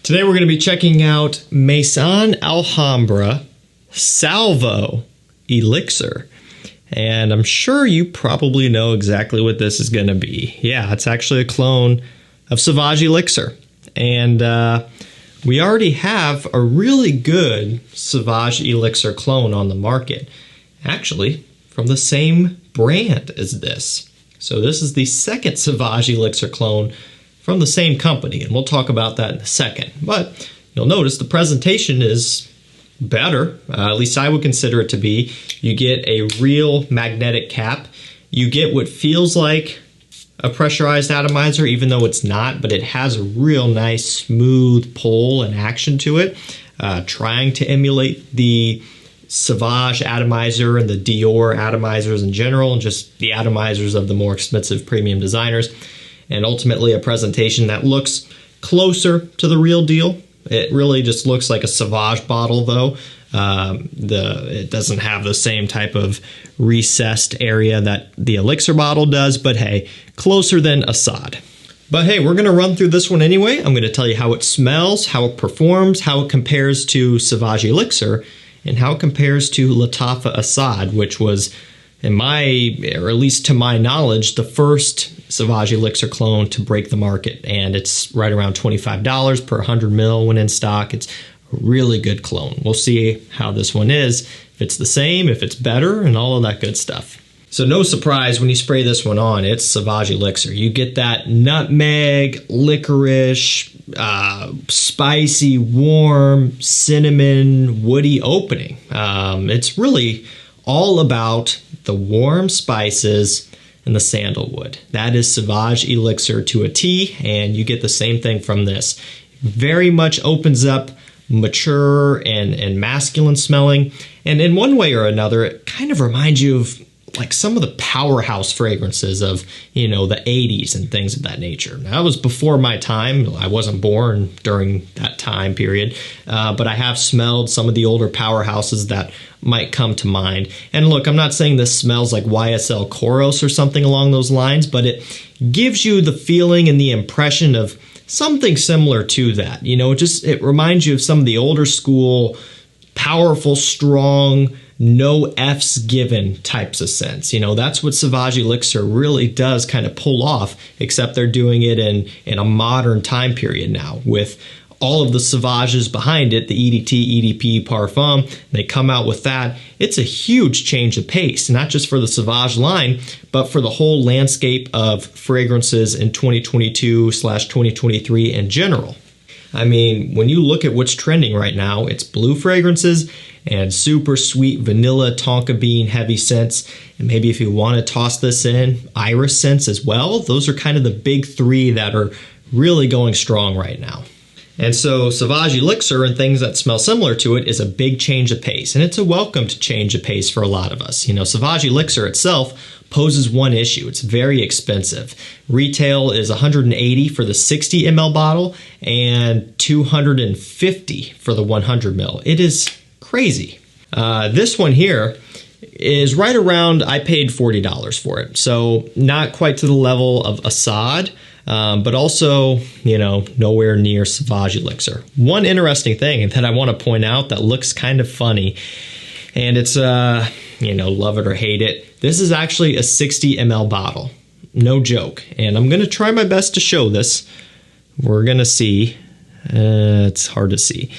Today we're going to be checking out Maison Alhambra Salvo Elixir. And I'm sure you probably know exactly what this is going to be. Yeah, it's actually a clone of Sauvage Elixir. And we already have a really good Sauvage Elixir clone on the market. Actually, from the same brand as this. So this is the second Sauvage Elixir clone from the same company, and we'll talk about that in a second. But you'll notice the presentation is better, at least I would consider it to be. You get a real magnetic cap. You get what feels like a pressurized atomizer, even though it's not, but it has a real nice smooth pull and action to it, trying to emulate the Sauvage atomizer and the Dior atomizers in general, and just the atomizers of the more expensive premium designers. And ultimately a presentation that looks closer to the real deal. It really just looks like a Sauvage bottle though. It doesn't have the same type of recessed area that the Elixir bottle does, but hey, closer than Asad. But hey, we're going to run through this one anyway. I'm going to tell you how it smells, how it performs, how it compares to Sauvage Elixir, and how it compares to Lattafa Assad, which was, in my, or at least to my knowledge, the first Sauvage Elixir clone to break the market. And it's right around $25 per 100 ml when in stock. It's a really good clone. We'll see how this one is, if it's the same, if it's better, and all of that good stuff. So no surprise when you spray this one on, it's Sauvage Elixir. You get that nutmeg, licorice, spicy, warm, cinnamon, woody opening. It's really all about the warm spices and the sandalwood. That is Sauvage Elixir to a T, and you get the same thing from this. Very much opens up mature and masculine smelling, and in one way or another, it kind of reminds you of like some of the powerhouse fragrances of, you know, the 80s and things of that nature. Now, that was before my time. I wasn't born during that time period, but I have smelled some of the older powerhouses that might come to mind. And look, I'm not saying this smells like YSL Koros or something along those lines, but it gives you the feeling and the impression of something similar to that. You know, it reminds you of some of the older school, powerful, strong, no F's given types of scents. You know, that's what Sauvage Elixir really does kind of pull off, except they're doing it in a modern time period now with all of the Sauvages behind it, the EDT, EDP, Parfum. They come out with that. It's a huge change of pace, not just for the Sauvage line, but for the whole landscape of fragrances in 2022/2023 in general. I mean, when you look at what's trending right now, it's blue fragrances and super sweet vanilla tonka bean heavy scents. And maybe if you want to toss this in, iris scents as well. Those are kind of the big three that are really going strong right now. And so Sauvage Elixir and things that smell similar to it is a big change of pace. And it's a welcomed change of pace for a lot of us. You know, Sauvage Elixir itself poses one issue. It's very expensive. Retail is $180 for the 60 ml bottle and $250 for the 100 ml. It is crazy. This one here is right around, I paid $40 for it. So not quite to the level of Asad, but also, you know, nowhere near Sauvage Elixir. One interesting thing that I want to point out that looks kind of funny, and it's, you know, love it or hate it. This is actually a 60 ml bottle. No joke. And I'm going to try my best to show this. We're going to see. It's hard to see.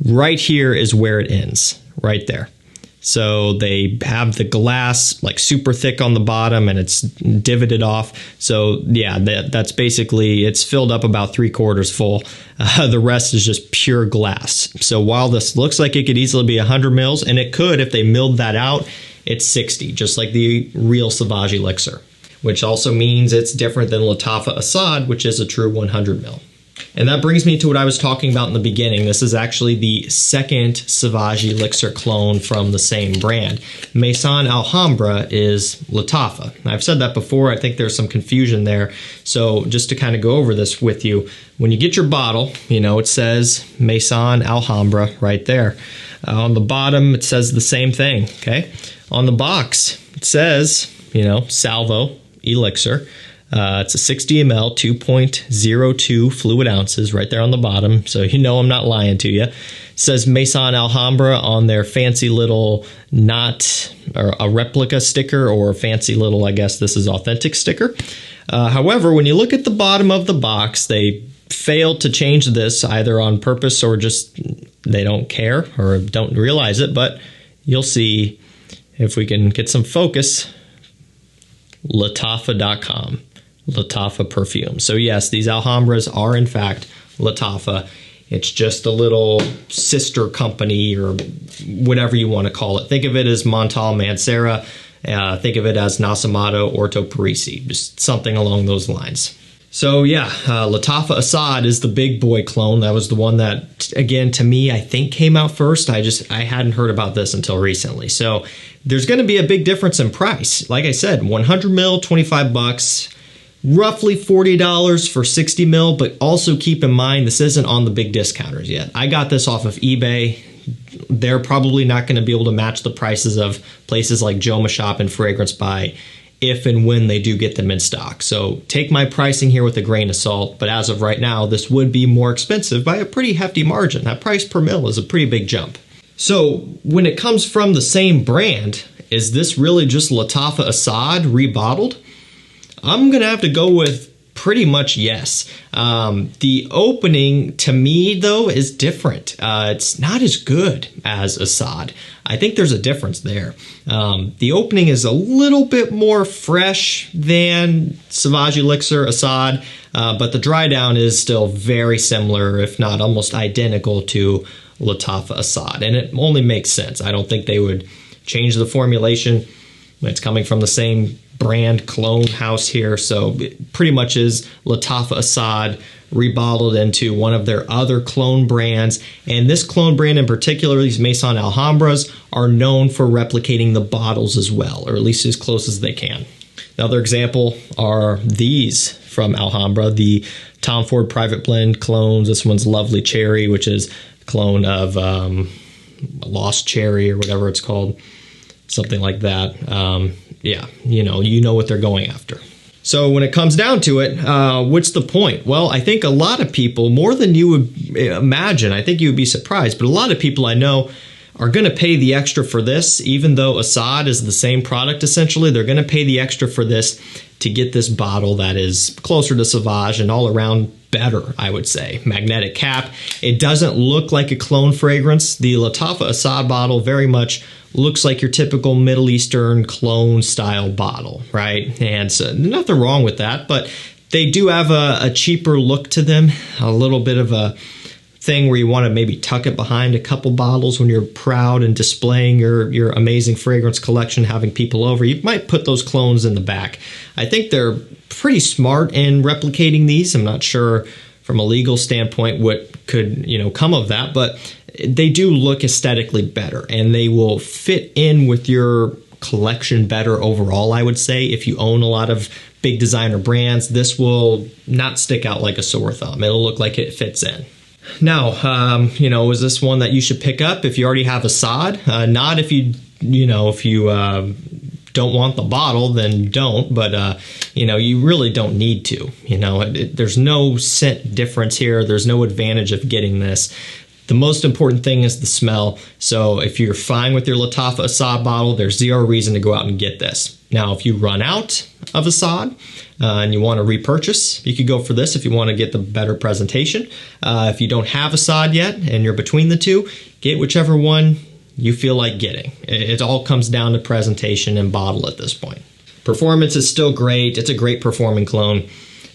Right here is where it ends. Right there. So they have the glass like super thick on the bottom and it's divoted off. So yeah, that's basically, it's filled up about 3/4 full. The rest is just pure glass. So while this looks like it could easily be 100 mils, and it could if they milled that out, it's 60, just like the real Sauvage Elixir, which also means it's different than Lattafa Assad, which is a true 100 mil. And that brings me to what I was talking about in the beginning. This is actually the second Sauvage Elixir clone from the same brand. Maison Alhambra is Lattafa. I've said that before. I think there's some confusion there. So just to kind of go over this with you, when you get your bottle, you know, it says Maison Alhambra right there. On the bottom, it says the same thing, okay? On the box, it says, you know, Salvo Elixir. It's a 60 ml, 2.02 fluid ounces right there on the bottom. So you know I'm not lying to you. It says Maison Alhambra on their fancy little not or a replica sticker, or a fancy little, I guess this is authentic sticker. However, when you look at the bottom of the box, they failed to change this either on purpose or just they don't care or don't realize it. But you'll see if we can get some focus. Lattafa.com. Lattafa perfume. So yes, these Alhambras are in fact Lattafa. It's just a little sister company or whatever you want to call it. Think of it as Montal Mancera. Think of it as Nasamato Orto Parisi. Just something along those lines. So yeah, Lattafa Assad is the big boy clone. That was the one that, again, to me, I think came out first. I hadn't heard about this until recently. So there's going to be a big difference in price. Like I said, 100 mil, 25 bucks, roughly $40 for 60 mil. But also keep in mind, this isn't on the big discounters yet. I got this off of eBay. They're probably not going to be able to match the prices of places like Joma Shop and Fragrance By if and when they do get them in stock. So take my pricing here with a grain of salt, but as of right now, this would be more expensive by a pretty hefty margin. That price per mil is a pretty big jump. So when it comes from the same brand, is this really just Lattafa Assad rebottled? I'm gonna have to go with pretty much yes. The opening to me though is different. It's not as good as Assad. I think there's a difference there. The opening is a little bit more fresh than Sauvage Elixir Assad, but the dry down is still very similar, if not almost identical to Lattafa Assad. And it only makes sense. I don't think they would change the formulation. It's coming from the same brand clone house here, so it pretty much is Lattafa Assad rebottled into one of their other clone brands. And this clone brand in particular, these Maison Alhambras, are known for replicating the bottles as well, or at least as close as they can. Another example are these from Alhambra, the Tom Ford Private Blend clones. This one's Lovely Cherry, which is a clone of Lost Cherry or whatever it's called, something like that. Yeah, you know what they're going after. So when it comes down to it, what's the point? Well, I think a lot of people, more than you would imagine, I think you would be surprised, but a lot of people I know are going to pay the extra for this, even though Assad is the same product essentially. They're going to pay the extra for this to get this bottle that is closer to Sauvage and all around better, I would say. Magnetic cap. It doesn't look like a clone fragrance. The Lattafa Assad bottle very much looks like your typical Middle Eastern clone style bottle, right? And so nothing wrong with that, but they do have a cheaper look to them, a little bit of a thing where you want to maybe tuck it behind a couple bottles when you're proud and displaying your amazing fragrance collection, having people over. You might put those clones in the back. I think they're pretty smart in replicating these. I'm not sure from a legal standpoint what could come of that, but they do look aesthetically better and they will fit in with your collection better overall, I would say. If you own a lot of big designer brands, this will not stick out like a sore thumb. It'll look like it fits in. Now, is this one that you should pick up if you already have Assad? Not if you don't want the bottle, then don't. But you really don't need to. There's no scent difference here. There's no advantage of getting this. The most important thing is the smell. So if you're fine with your Lattafa Assad bottle, there's zero reason to go out and get this. Now, if you run out of Assad and you want to repurchase, you could go for this if you want to get the better presentation. If you don't have Assad yet and you're between the two, get whichever one you feel like getting. It all comes down to presentation and bottle at this point. Performance is still great. It's a great performing clone.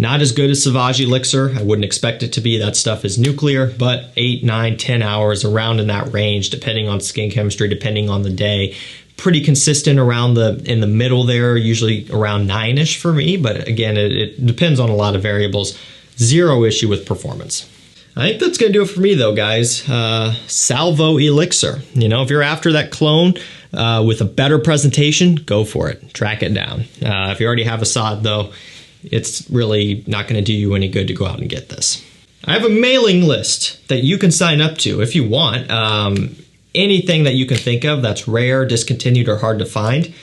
Not as good as Sauvage Elixir. I wouldn't expect it to be. That stuff is nuclear, but 8, 9, 10 hours around in that range, depending on skin chemistry, depending on the day. Pretty consistent around in the middle there, usually around 9-ish for me. But again, it depends on a lot of variables. Zero issue with performance. I think that's going to do it for me though, guys. Salvo Elixir. If you're after that clone with a better presentation, go for it. Track it down. If you already have Assad though, it's really not going to do you any good to go out and get this. I have a mailing list that you can sign up to if you want. Anything that you can think of that's rare, discontinued, or hard to find,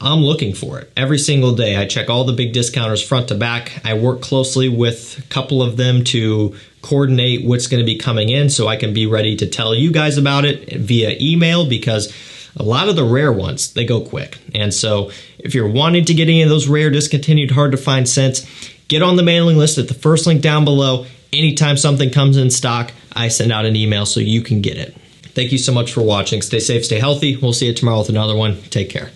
I'm looking for it every single day. I check all the big discounters front to back. I work closely with a couple of them to coordinate what's going to be coming in so I can be ready to tell you guys about it via email, because a lot of the rare ones, they go quick. And so if you're wanting to get any of those rare, discontinued, hard to find scents, get on the mailing list at the first link down below. Anytime something comes in stock, I send out an email so you can get it. Thank you so much for watching. Stay safe, stay healthy. We'll see you tomorrow with another one. Take care.